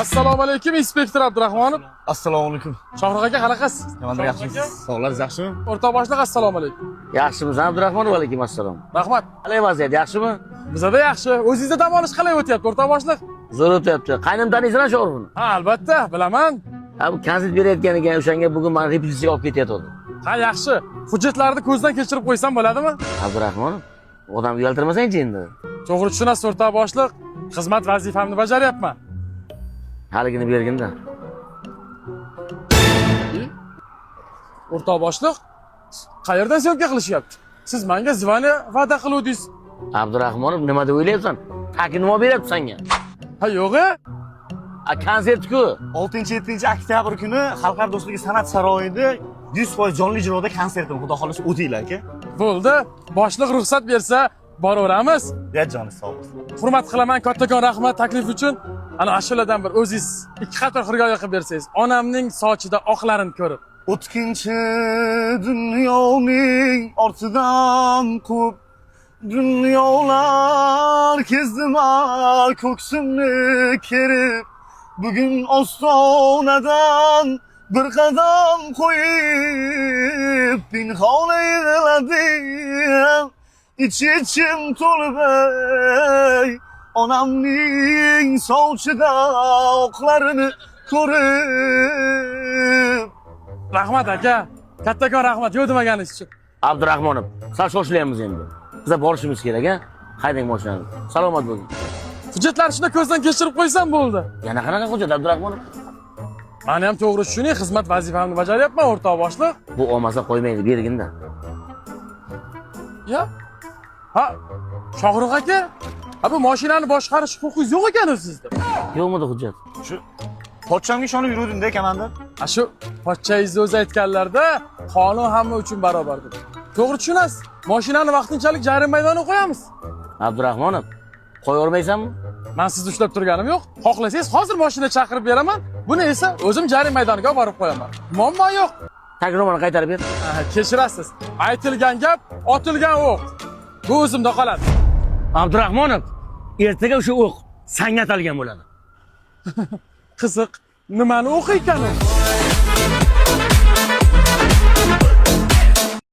Assalomu alaykum, inspektor Abdurahmonov. Assalomu alaykum. Shohruh aka qanaqasiz? Nimadir yaxshimisiz? Sog'lar yaxshimi? O'rtoq boshliq, assalomu alaykum. Yaxshimiz Abdurahmonov, alaykum assalom. Rahmat. Qalay vaziyat, yaxshimi? Bizda yaxshi. O'zingizda dam olish qalay o'tyapti, o'rtoq boshliq? Zo'r o'tyapti. Qaynam taniysan Shohruhni? Ha, albatta, bilaman. Ha, bu konsert berayotganiga o'shanga bugun meni repetitsiyaga olib ketayotdi. Ha, yaxshi. Hujjatlarni ko'zdan kechirib qo'ysam bo'ladimi? Abdurahmonov, odam uyaltirmasang-chi endi. To'g'ri tushunasiz, o'rtoq boshliq. Xizmat vazifamni bajaryapman. Haligini berginda. O'rtoq boshliq, qayerdan syomka qilishyapti? Siz menga zvani va'da qiluvdingiz. Abdurahmonov, nima deb o'ylayapsan? Taki nima beryapti senga? Ha, yo'q-a? Konsert-ku. 6-7 oktyabr kuni Xalqaro do'stligi san'at saroyida 100% jonli ijroda konsertim, xudo xolisa o'tinglar aka. Bo'ldi. Boshliq ruxsat bersa, boraveramiz. Ya jonim sog' bo'lsin. Hurmat qilaman, kattakon rahmat taklif uchun. Ana ashuladan bir o'zingiz ikki qator xirgoya qilib bersangiz, onamning sochida oqlarini ko'rib. O'tkinchi dunyoning ortidan quvib dunyolar kezdima ko'ksimni kerib bugun ostonadan bir qadam qo'yib pinhon yig'ladim ichim to'lib ey onamning sochida oqlarini ko'rib. Rahmat aka. Kattakon rahmat yo'dimaganingiz uchun. Abdurahmonov, sal shoshilyapmiz endi. Bizlar borishimiz kerak, ha? Haydang mashinani. Salomat bo'ling. Hujjatlarni shuna ko'zdan kechirib qo'ysam bo'ldi. Yana qanaqa hujjat Abdurahmonov? Meni ham to'g'ri tushuning, xizmat vazifamni bajaryapman, o'rtoq boshliq. Bu olmasa qo'ymaydi, berginda. Ya. Ha, Shohruh aka, ha bu mashinani boshqarish huquqingiz yo'q ekan sizda. Yo'qmidi hujjat? Shu pochchamga ishonib yuruvdim-da komandir. Ha shu pochchangizni o'zi aytganlarda qonun hamma uchun barobar deb. To'g'ri tushunasiz. Mashinani vaqtinchalik jarima maydoniga qo'yamiz. Abdurahmonov, qo'yavermaysanmi? Men sizni ushlab turganim yo'q. Xohlasangiz hozir mashina chaqirib beraman. Buni esa o'zim jarima maydoniga olib borib qo'yaman. Muammo yo'q. Takrorni qaytarib ber. Kechirasiz. Aytilgan gap, otilgan o'q. Bu o'zimda qoladi. Abdurahmonov, ertaga o'sha o'q senga atalgan bo'ladi. Qiziq, nimani o'qiykan u?